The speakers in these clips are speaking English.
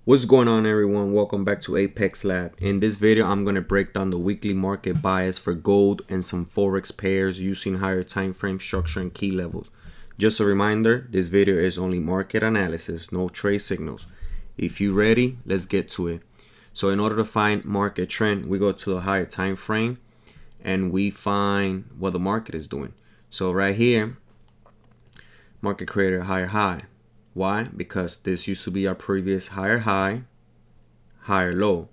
What's going on, everyone? Welcome back to Apex Lab. In this video, I'm going to break down the weekly market bias for gold and some Forex pairs using higher time frame structure and key levels. Just a reminder, this video is only market analysis, no trade signals. If you're ready, let's get to it. So in order to find market trend, we go to the higher time frame and we find what the market is doing. So right here, market created a higher high. Why? Because this used to be our previous higher high, higher low.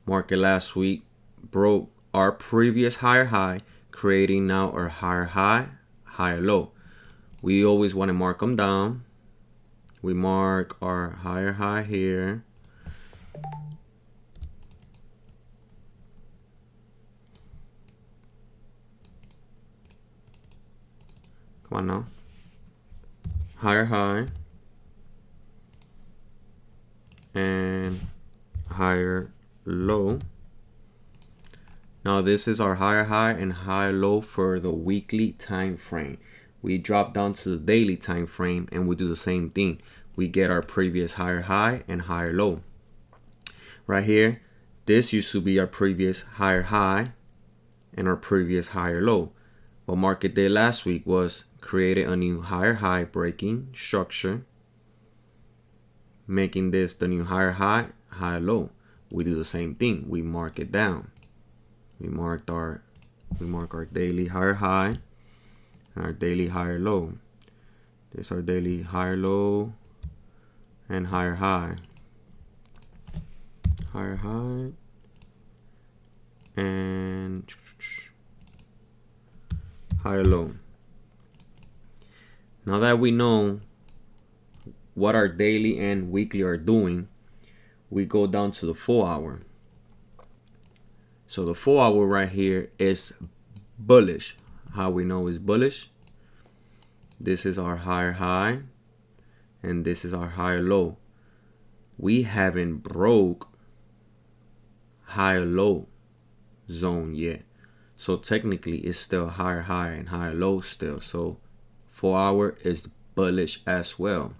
Market last week broke our previous higher high, creating now our higher high, higher low. We always want to mark them down. We mark our higher high here. Come on now. Higher high. And higher low. Now this is our higher high and higher low for the weekly time frame. We drop down to the daily time frame and we do the same thing. We get our previous higher high and higher low. Right here, this used to be our previous higher high and our previous higher low. What market did last week was created a new higher high breaking structure, making this the new higher high, higher low. We do the same thing. We mark it down. We mark our daily higher high and our daily higher low. This is our daily higher low and higher high. Higher high and higher low. Now that we know what our daily and weekly are doing, we go down to the 4 hour. So the 4 hour right here is bullish. How we know it's bullish? This is our higher high and this is our higher low. We haven't broke higher low zone yet. So technically it's still higher high and higher low still. So 4 hour is bullish as well.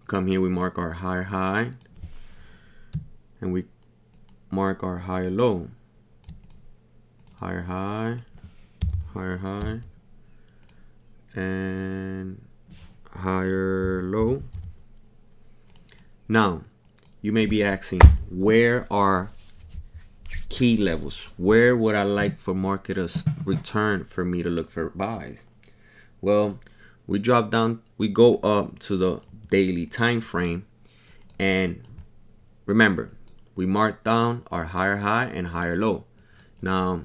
Come here, we mark our higher high and we mark our higher low. Higher high, higher high, and higher low. Now, you may be asking, where are key levels? Where would I like for market to return for me to look for buys? Well, we drop down, we go up to the daily time frame, and remember, we mark down our higher high and higher low. Now,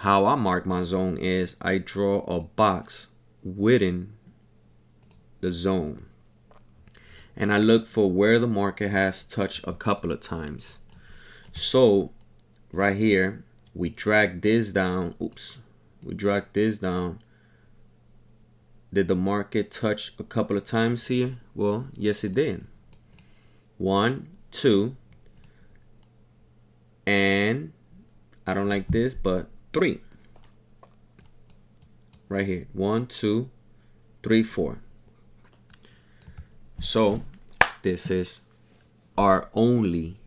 how I mark my zone is I draw a box within the zone, and I look for where the market has touched a couple of times. So right here, we drag this down. Oops, we drag this down. Did the market touch a couple of times here? Well, yes, it did. 1, 2, and I don't like this, but 3. Right here. 1, 2, 3, 4. So this is our only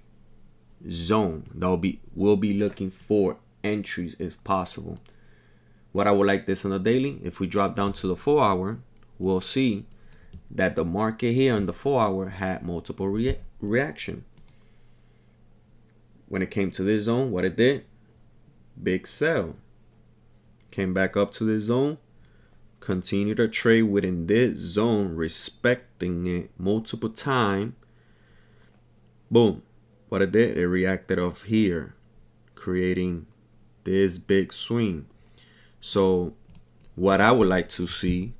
zone that we'll be looking for entries if possible. What I would like this on the daily, if we drop down to the 4 hour, we'll see that the market here on the 4 hour had multiple reaction. When it came to this zone, what it did, big sell. Came back up to this zone, continued to trade within this zone, respecting it multiple times. Boom. What it did, it reacted off here, creating this big swing. So what I would like to see,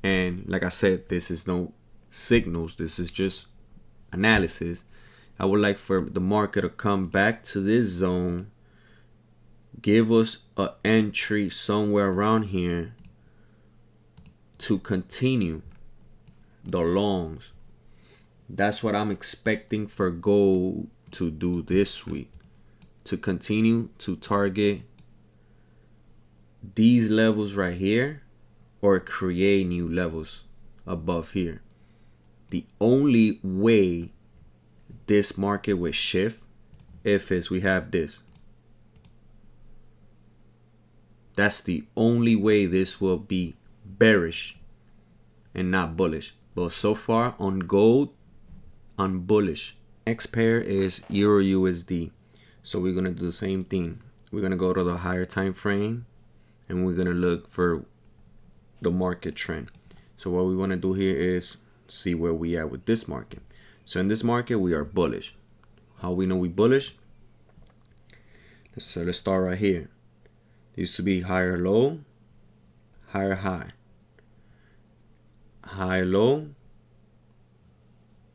and like I said, this is no signals, this is just analysis. I would like for the market to come back to this zone, give us an entry somewhere around here to continue the longs. That's what I'm expecting for gold to do this week, to continue to target these levels right here or create new levels above here. The only way this market would shift if we have this. That's the only way this will be bearish and not bullish. But so far on gold, I'm bullish. Next pair is Euro USD. So we're gonna do the same thing. We're gonna go to the higher time frame and we're gonna look for the market trend. So what we want to do here is see where we at with this market. So in this market we are bullish. How we know we bullish? Let's start right here. It used to be higher low, higher high, high low,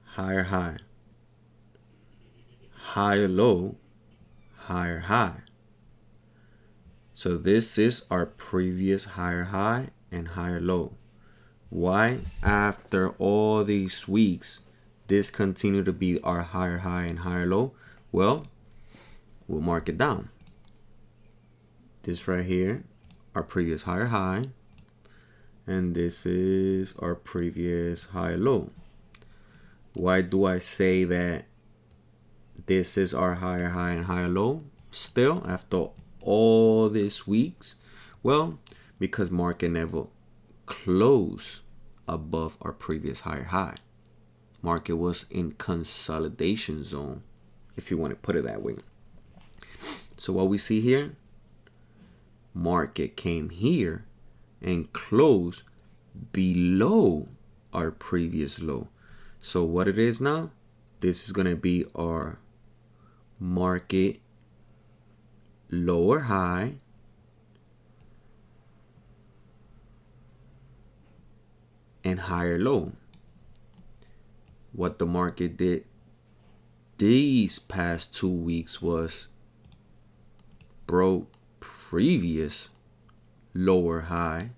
higher high, higher low, higher high. So this is our previous higher high and higher low. Why after all these weeks this continue to be our higher high and higher low? Well, we'll mark it down. This right here, our previous higher high, and this is our previous high low. Why do I say that this is our higher high and higher low still after all these weeks? Well, because market never closed above our previous higher high. Market was in consolidation zone, if you want to put it that way. So what we see here, market came here and closed below our previous low. So what it is now, this is going to be our market lower high and higher low. What the market did these past 2 weeks was broke previous lower high,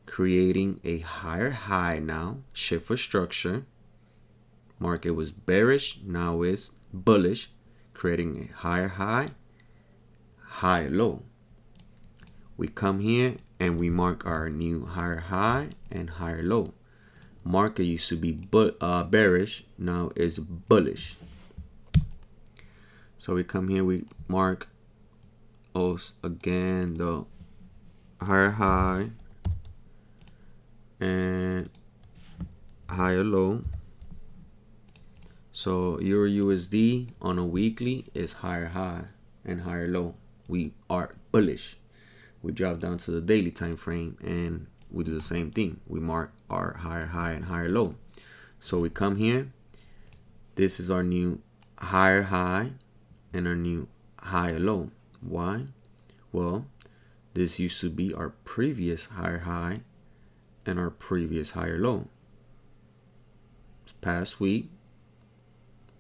creating a higher high now, shift for structure. Market was bearish, now is bullish, creating a higher high, higher low. We come here and we mark our new higher high and higher low. Market used to be bearish, now is bullish. So we come here, we mark again the higher high and higher low. So Euro USD on a weekly is higher high and higher low. We are bullish. We drop down to the daily time frame and we do the same thing. We mark our higher high and higher low. So we come here. This is our new higher high and our new higher low. Why? Well, this used to be our previous higher high and our previous higher low. This past week,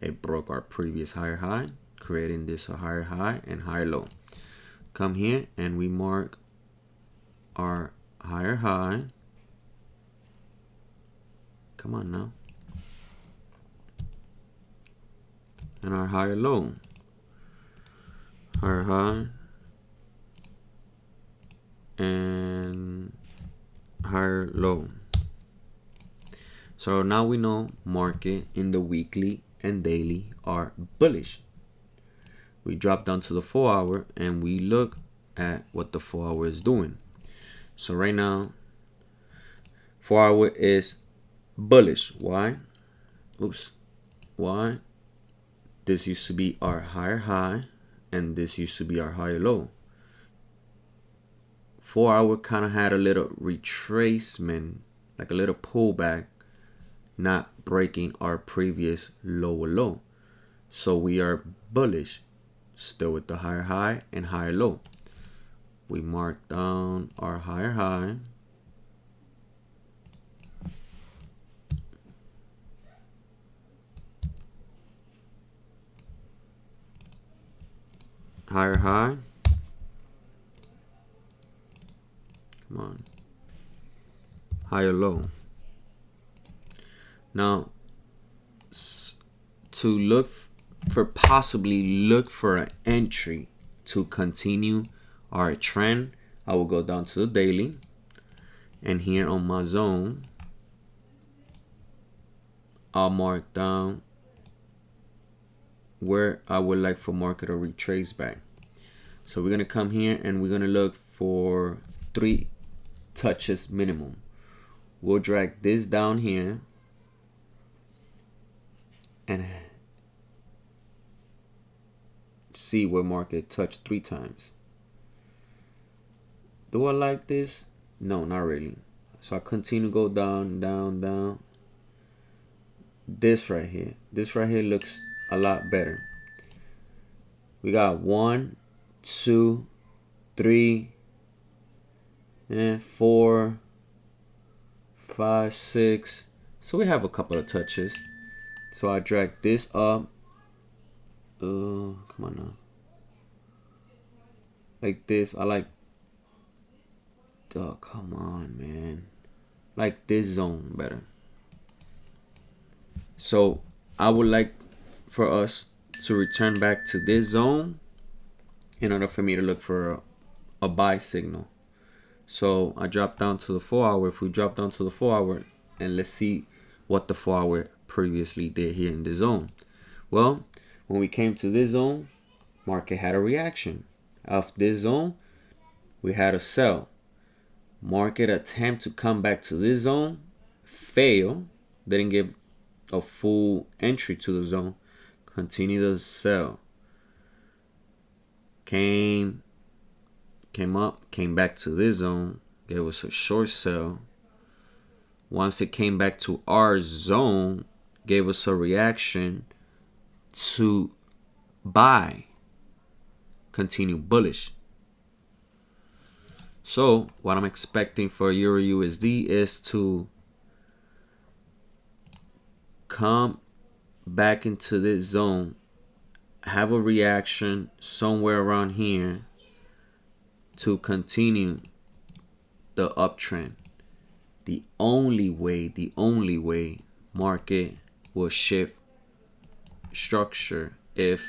it broke our previous higher high, creating this a higher high and higher low. Come here and we mark our higher high. Come on now. And our higher low. Higher high and higher low. So now we know market in the weekly and daily are bullish. We drop down to the 4 hour and we look at what the 4 hour is doing. So right now 4 hour is bullish. Why? Why? This used to be our higher high and this used to be our higher low. 4 hour kind of had a little retracement, like a little pullback, not breaking our previous lower low. So we are bullish, still with the higher high and higher low. We mark down our higher high, higher high, come on, higher low. Now to possibly look for an entry to continue our trend, I will go down to the daily, and here on my zone I'll mark down where I would like for market to retrace back. So we're gonna come here and we're gonna look for 3 touches minimum. We'll drag this down here and see where market touched 3 times. Do I like this? No, not really. So I continue to go down, down, down. This right here looks a lot better. We got 1, 2, 3, and 4, 5, 6. So we have a couple of touches. So I drag this up. Come on now. Like this. I like. Oh, come on, man. Like this zone better. So I would like for us to return back to this zone in order for me to look for a buy signal. So I drop down to the 4 hour. If we drop down to the 4 hour, and let's see what the 4 hour previously did here in the zone. Well, when we came to this zone, market had a reaction. Of this zone, we had a sell. Market attempt to come back to this zone, fail, didn't give a full entry to the zone, continue to sell. Came up, came back to this zone, gave us a short sell. Once it came back to our zone, gave us a reaction to buy, continue bullish. So what I'm expecting for Euro USD is to come back into this zone, have a reaction somewhere around here to continue the uptrend. The only way market will shift structure if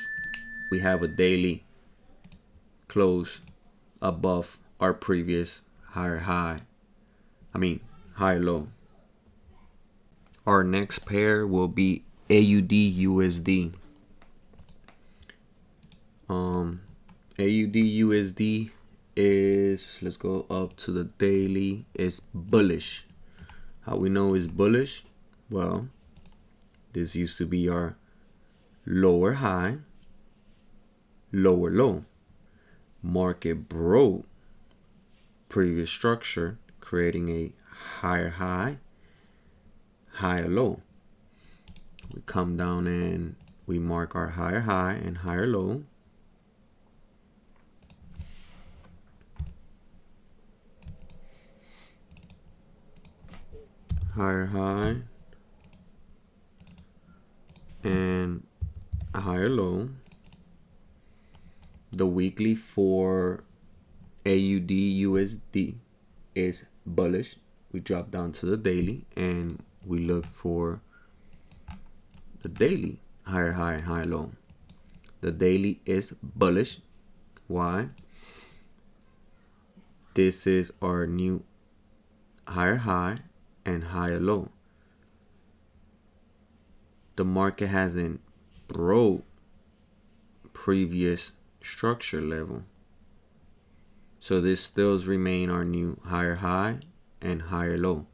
we have a daily close above our previous higher low. Our next pair will be AUD USD. AUD USD is, let's go up to the daily, is bullish. How we know it's bullish? Well, this used to be our lower high, lower low. Market broke previous structure, creating a higher high, higher low. We come down and we mark our higher high and higher low. Higher high and a higher low. The weekly for AUD USD is bullish. We drop down to the daily and we look for the daily higher high and higher low. The daily is bullish. Why? This is our new higher high and higher low. The market hasn't broke previous structure level, so this still remain our new higher high and higher low.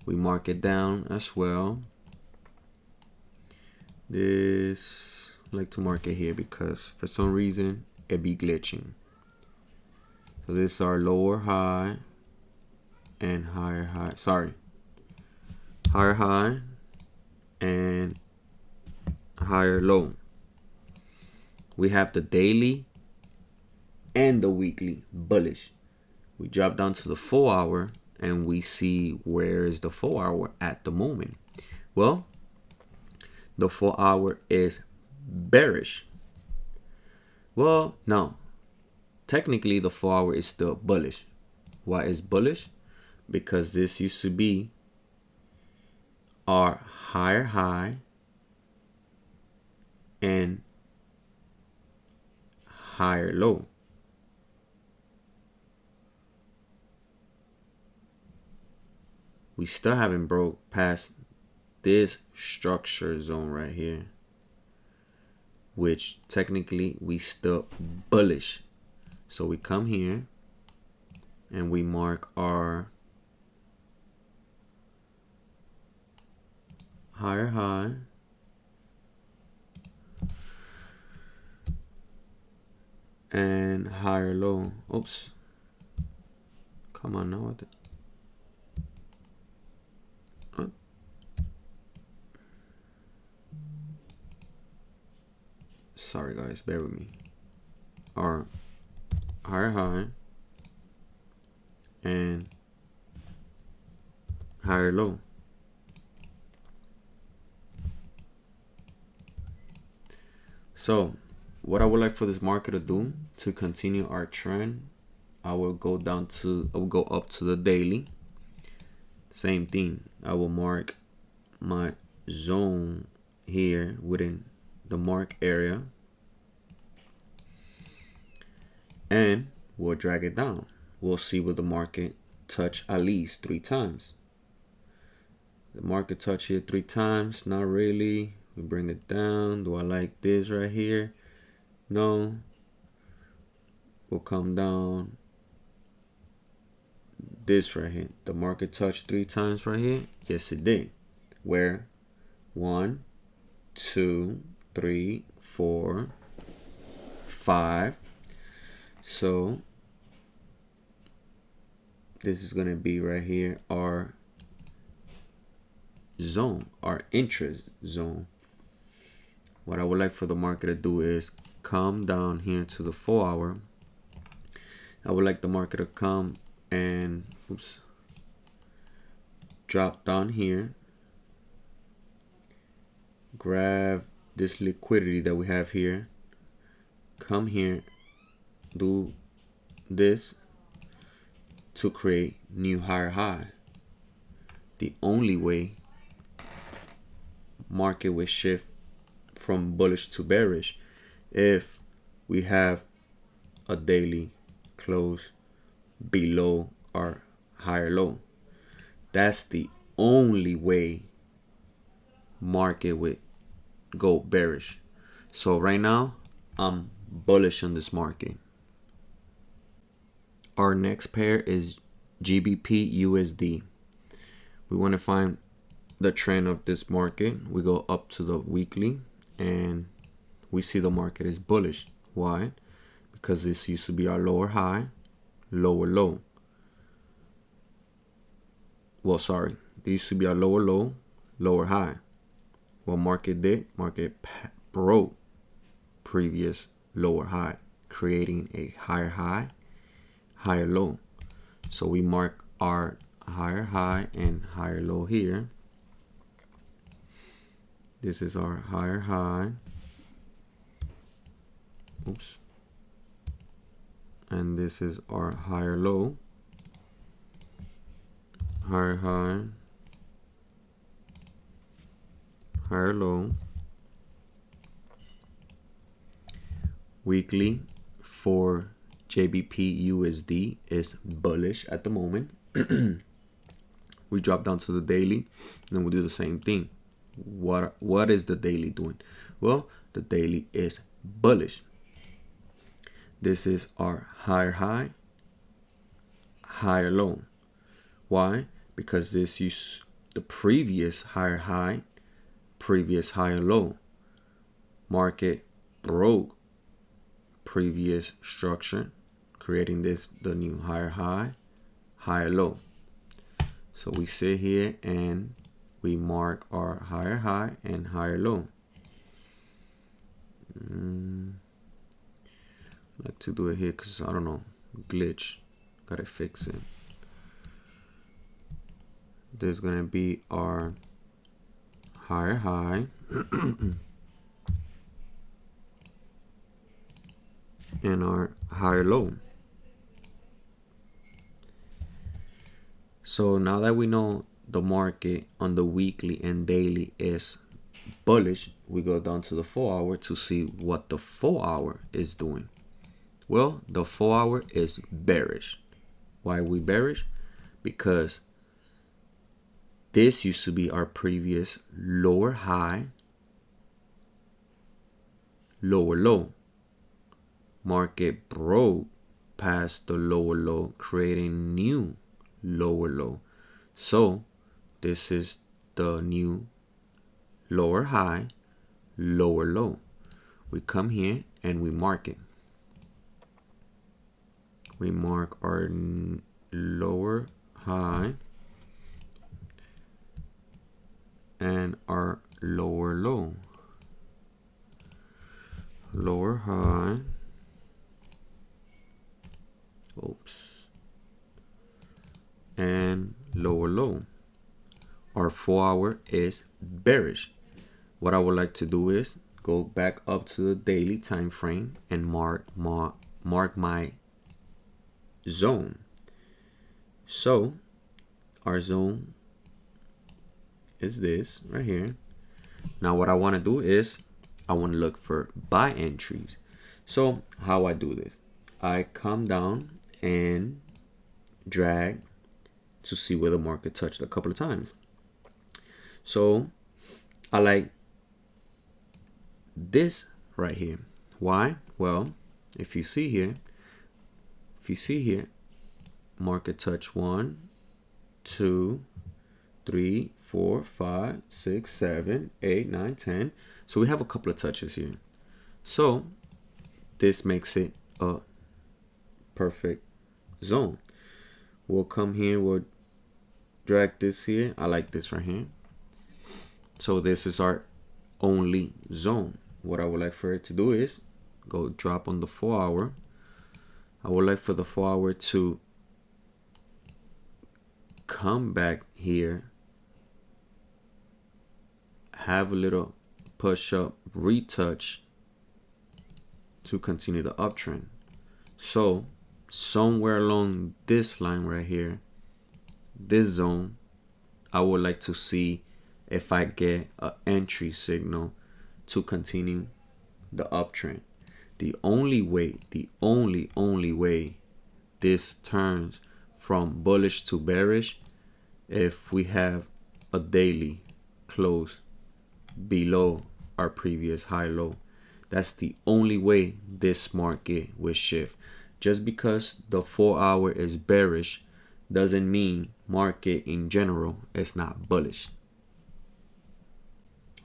We mark it down as well. This, I like to mark it here because for some reason it be glitching. So this is our lower high and higher high, higher high and higher low. We have the daily and the weekly bullish. We drop down to the 4 hour and we see where is the 4 hour at the moment. Well, the 4 hour is bearish. Well, no, technically the 4 hour is still bullish. Why is bullish? Because this used to be our higher high and higher low. We still haven't broke past this structure zone right here. which technically we still bullish. So we come here and we mark our higher high and higher low. Oops. Come on now. What the sorry guys, bear with me. Our higher high and higher low. So what I would like for this market to do to continue our trend, I will go up to the daily. Same thing. I will mark my zone here within the mark area, and we'll drag it down. We'll see what the market touch at least 3 times. The market touch here 3 times, not really. We bring it down. Do I like this right here? No. We'll come down. This right here. The market touched 3 times right here. Yes, it did. Where 1, 2, 3, 4, 5. So this is gonna be right here our zone, our interest zone. What I would like for the market to do is come down here to the 4 hour. I would like the market to come and drop down here, grab this liquidity that we have here, come here, do this to create new higher high. The only way market will shift from bullish to bearish if we have a daily close below our higher low. That's the only way market would go bearish. So right now I'm bullish on this market. Our next pair is GBP USD. We want to find the trend of this market. We go up to the weekly and we see the market is bullish. Why? Because this used to be our lower high, lower low. Well, sorry, this used to be our lower low, lower high. What market did? Market broke previous lower high, creating a higher high, higher low. So we mark our higher high and higher low here. This is our higher high. Oops. And this is our higher low. Higher high, higher low. Weekly for JBP USD is bullish at the moment. We drop down to the daily and we'll do the same thing. What is the daily doing? Well, the daily is bullish. This is our higher high, higher low. Why? Because this is the previous higher high, previous higher low. Market broke previous structure, creating this the new higher high, higher low. So we sit here and we mark our higher high and higher low. I like to do it here because I don't know, glitch, gotta fix it. There's gonna be our higher high and our higher low. So now that we know the market on the weekly and daily is bullish, we go down to the 4 hour to see what the 4 hour is doing. Well, the 4 hour is bearish. Why are we bearish? Because this used to be our previous lower high, lower low. Market broke past the lower low, creating new lower low. So this is the new lower high, lower low. We come here and we mark it. We mark our lower high and our lower low. Lower high. Oops. And lower low. Our 4-hour is bearish. What I would like to do is go back up to the daily time frame and mark my zone. So our zone is this right here. Now what I want to do is I want to look for buy entries. So how I do this, I come down and drag to see where the market touched a couple of times. So I like this right here. Why? Well, if you see here, market touch 1, 2, 3, 4, 5, 6, 7, 8, 9, 10. So we have a couple of touches here. So this makes it a perfect zone. We'll come here, we'll drag this here. I like this right here. So this is our only zone. What I would like for it to do is go drop on the 4-hour. I would like for the 4-hour to come back here, have a little push up, retouch to continue the uptrend. So somewhere along this line right here, this zone, I would like to see if I get an entry signal to continue the uptrend. The only way this turns from bullish to bearish if we have a daily close below our previous high low. That's the only way this market will shift. Just because the 4-hour is bearish doesn't mean market in general is not bullish.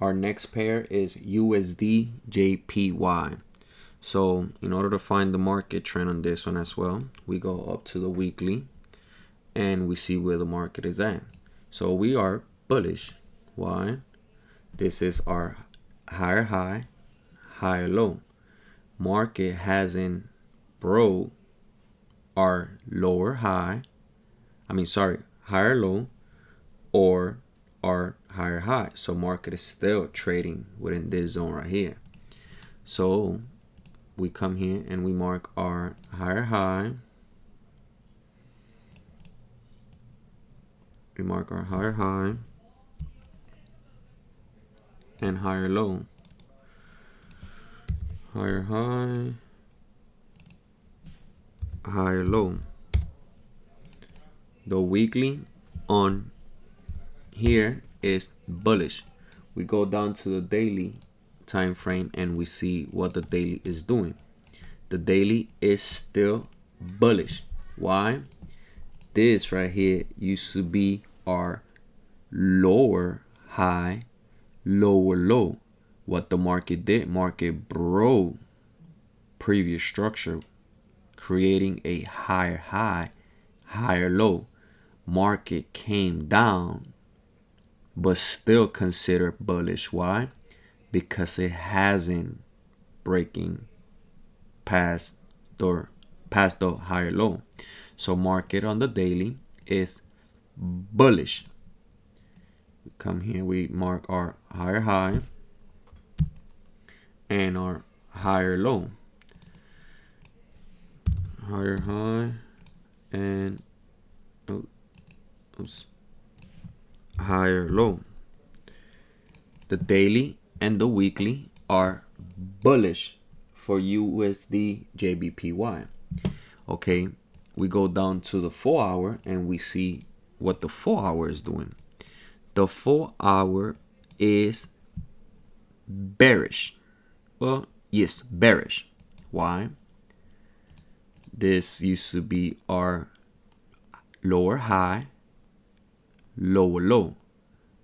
Our next pair is USD JPY. So in order to find the market trend on this one as well, we go up to the weekly and we see where the market is at. So we are bullish. Why? This is our higher high, higher low. Market hasn't broke our lower high, higher low or our higher high. So market is still trading within this zone right here. So we come here and we mark our higher high. We mark our higher high and higher low. Higher high, higher low. The weekly on here is bullish. We go down to the daily time frame and we see what the daily is doing. The daily is still bullish. Why? This right here used to be our lower high, lower low. What the market did, market broke previous structure, creating a higher high, higher low. Market came down but still considered bullish. Why? Because it hasn't breaking past the higher low. So market on the daily is bullish. We come here, we mark our higher high and our higher low. Higher high and higher low. The daily and the weekly are bullish for USD JBPY. Okay, we go down to the 4-hour and we see what the 4-hour is doing. The 4-hour is bearish. Well, Yes, bearish. Why? This used to be our lower high, lower low.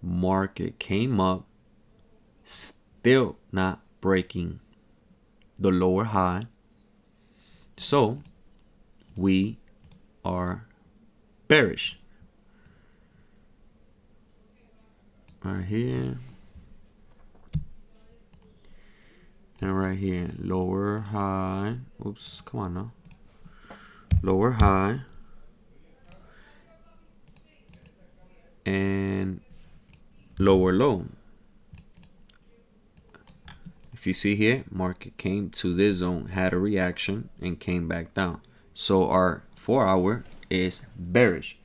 Market came up, still not breaking the lower high. So we are bearish. Right here. And right here, lower high. Oops, come on now. Lower high. And lower low. If you see here, market came to this zone, had a reaction, and came back down. So our 4-hour is bearish.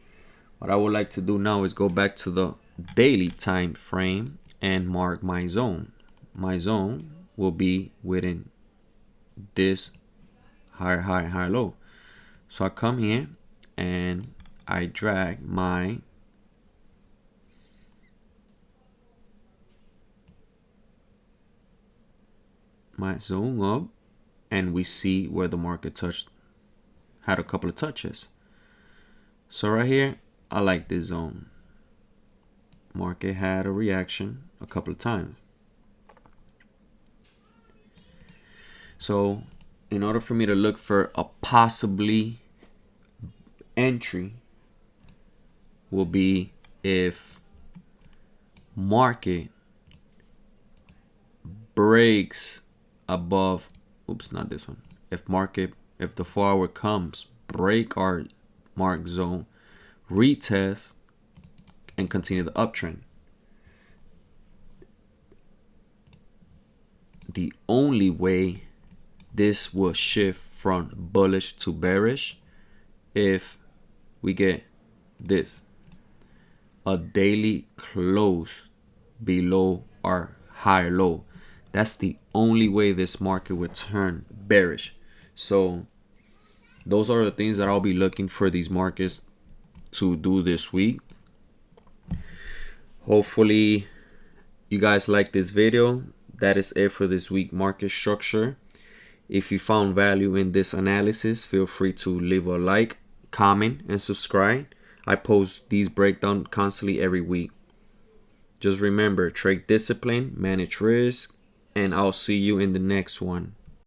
What I would like to do now is go back to the daily time frame and mark my zone. My zone will be within this higher high, higher low. So I come here and I drag my zone up, and we see where the market had a couple of touches. So right here, I like this zone. Market had a reaction a couple of times. So in order for me to look for a possibly entry will be if market breaks above, oops, not this one. If the 4-hour comes, break our mark zone, retest, and continue the uptrend. The only way this will shift from bullish to bearish if we get this, a daily close below our higher low. That's the only way this market would turn bearish. So those are the things that I'll be looking for these markets to do this week. Hopefully you guys like this video. That is it for this week market structure. If you found value in this analysis, feel free to leave a like, comment, and subscribe. I post these breakdowns constantly every week. Just remember, trade discipline, manage risk, and I'll see you in the next one.